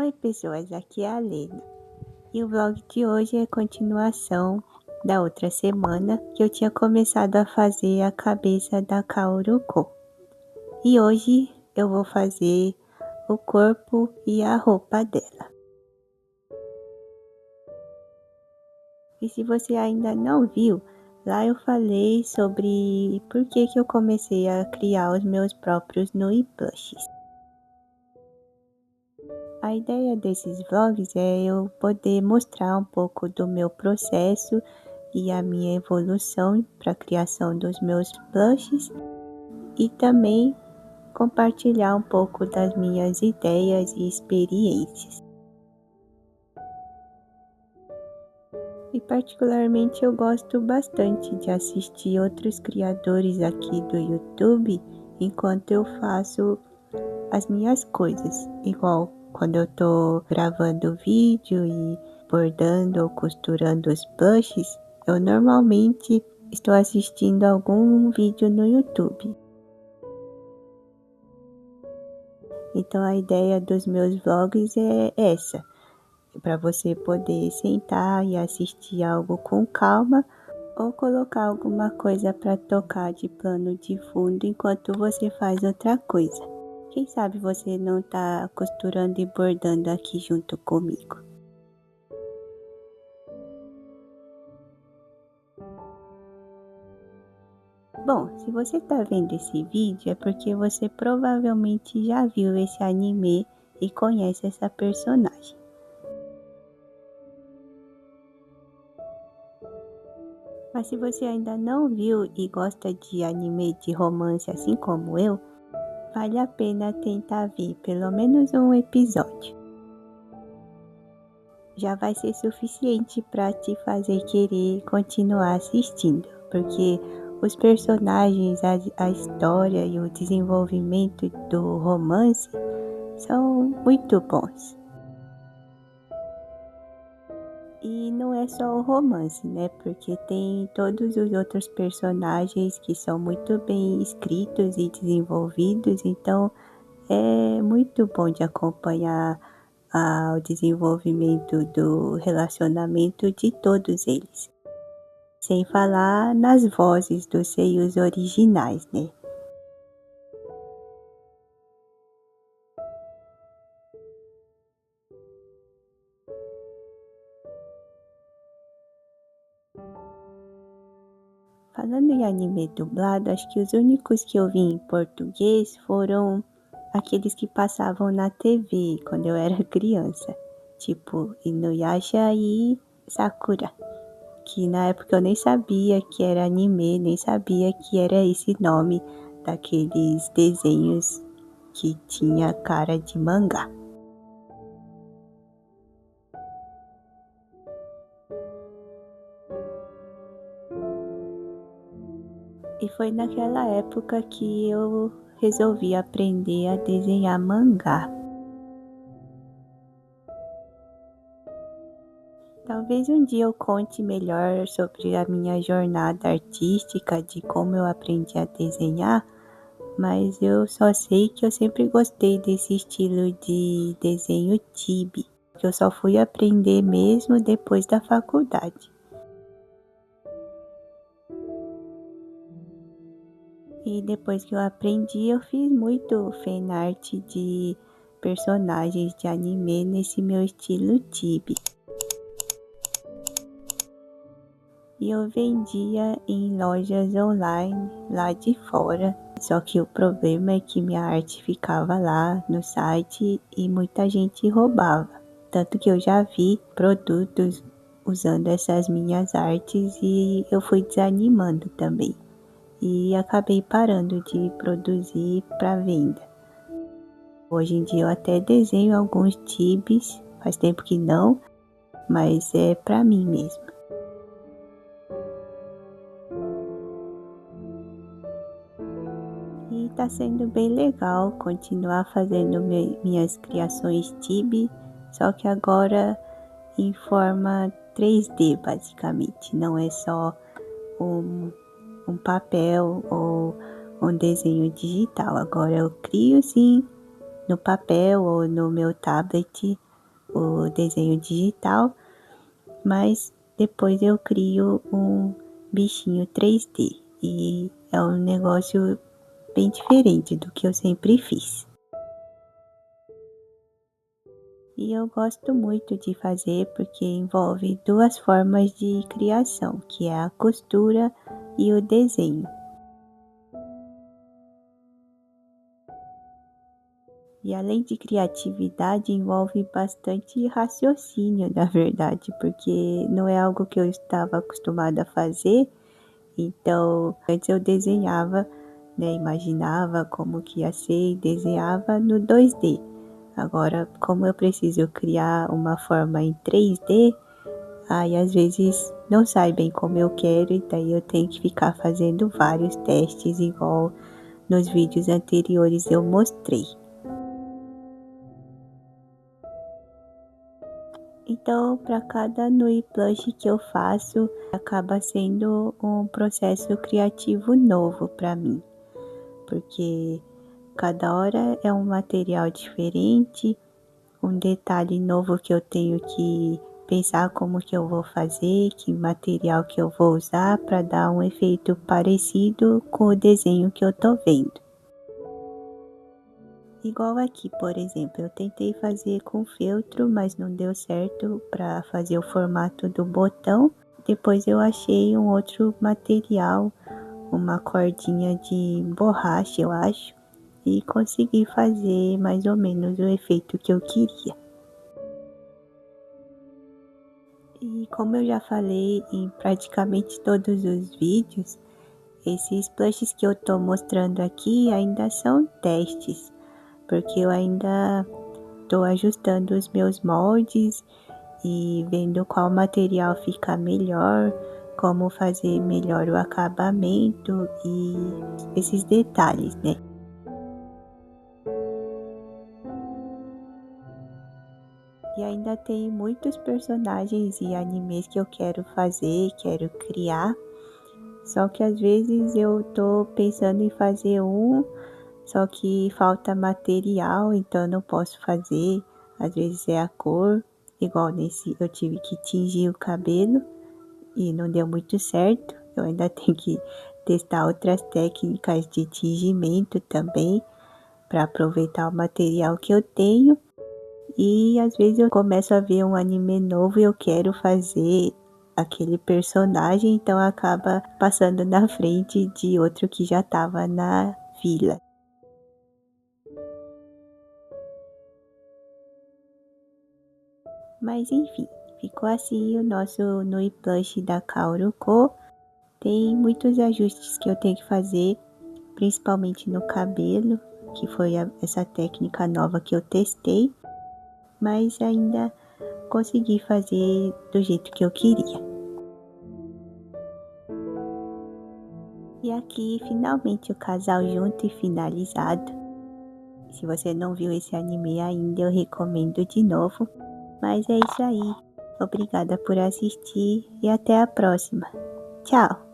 Oi pessoas, aqui é a Lena e o vlog de hoje é continuação da outra semana que eu tinha começado a fazer a cabeça da Kaoruko. E hoje eu vou fazer o corpo e a roupa dela. E se você ainda não viu, lá eu falei sobre por que eu comecei a criar os meus próprios Nui Plushes. A ideia desses vlogs é eu poder mostrar um pouco do meu processo e a minha evolução para a criação dos meus plushes e também compartilhar um pouco das minhas ideias e experiências. E particularmente eu gosto bastante de assistir outros criadores aqui do YouTube enquanto eu faço as minhas coisas, igual quando eu tô gravando vídeo e bordando ou costurando os plushes, eu normalmente estou assistindo algum vídeo no YouTube. Então a ideia dos meus vlogs é essa, para você poder sentar e assistir algo com calma ou colocar alguma coisa para tocar de plano de fundo enquanto você faz outra coisa. Quem sabe você não tá costurando e bordando aqui junto comigo. Bom, se você tá vendo esse vídeo é porque você provavelmente já viu esse anime e conhece essa personagem. Mas se você ainda não viu e gosta de anime de romance assim como eu, vale a pena tentar ver pelo menos um episódio. Já vai ser suficiente para te fazer querer continuar assistindo, porque os personagens, a história e o desenvolvimento do romance são muito bons. E não é só o romance, né? Porque tem todos os outros personagens que são muito bem escritos e desenvolvidos, então é muito bom de acompanhar o desenvolvimento do relacionamento de todos eles. Sem falar nas vozes dos seiyus originais, né? Falando em anime dublado, acho que os únicos que eu vi em português foram aqueles que passavam na TV quando eu era criança, tipo Inuyasha e Sakura, que na época eu nem sabia que era anime, nem sabia que era esse nome daqueles desenhos que tinha cara de mangá. E foi naquela época que eu resolvi aprender a desenhar mangá. Talvez um dia eu conte melhor sobre a minha jornada artística, de como eu aprendi a desenhar, mas eu só sei que eu sempre gostei desse estilo de desenho chibi, que eu só fui aprender mesmo depois da faculdade. E depois que eu aprendi, eu fiz muito fanart de personagens de anime nesse meu estilo chibi. E eu vendia em lojas online lá de fora. Só que o problema é que minha arte ficava lá no site e muita gente roubava. Tanto que eu já vi produtos usando essas minhas artes e eu fui desanimando também. E acabei parando de produzir para venda. Hoje em dia eu até desenho alguns chibis, faz tempo que não, mas é para mim mesmo. E tá sendo bem legal continuar fazendo minhas criações chibi, só que agora em forma 3D basicamente, não é só um papel ou um desenho digital. Agora eu crio sim no papel ou no meu tablet o desenho digital, mas depois eu crio um bichinho 3D e é um negócio bem diferente do que eu sempre fiz. E eu gosto muito de fazer porque envolve duas formas de criação, que é a costura e o desenho. E além de criatividade, envolve bastante raciocínio, na verdade, porque não é algo que eu estava acostumada a fazer. Então, antes eu desenhava, né, imaginava como que ia ser e desenhava no 2D. Agora, como eu preciso criar uma forma em 3D, aí às vezes não sai bem como eu quero e daí eu tenho que ficar fazendo vários testes igual nos vídeos anteriores eu mostrei. Então, para cada Nui Plush que eu faço, acaba sendo um processo criativo novo para mim, porque cada hora é um material diferente, um detalhe novo que eu tenho que pensar como que eu vou fazer, que material que eu vou usar para dar um efeito parecido com o desenho que eu tô vendo. Igual aqui, por exemplo, eu tentei fazer com feltro, mas não deu certo para fazer o formato do botão. Depois eu achei um outro material, uma cordinha de borracha, eu acho, e consegui fazer mais ou menos o efeito que eu queria. E como eu já falei em praticamente todos os vídeos, esses plushes que eu tô mostrando aqui ainda são testes, porque eu ainda tô ajustando os meus moldes e vendo qual material fica melhor, como fazer melhor o acabamento e esses detalhes, né? E ainda tem muitos personagens e animes que eu quero fazer, quero criar. Só que às vezes eu tô pensando em fazer um, só que falta material, então eu não posso fazer. Às vezes é a cor, igual nesse eu tive que tingir o cabelo e não deu muito certo. Eu ainda tenho que testar outras técnicas de tingimento também para aproveitar o material que eu tenho. E às vezes eu começo a ver um anime novo e eu quero fazer aquele personagem, então acaba passando na frente de outro que já estava na fila. Mas enfim, ficou assim o nosso Nui Plush da Kaoruko. Tem muitos ajustes que eu tenho que fazer, principalmente no cabelo, que foi essa técnica nova que eu testei, mas ainda consegui fazer do jeito que eu queria. E aqui finalmente o casal junto e finalizado. Se você não viu esse anime ainda, eu recomendo de novo. Mas é isso aí. Obrigada por assistir e até a próxima. Tchau!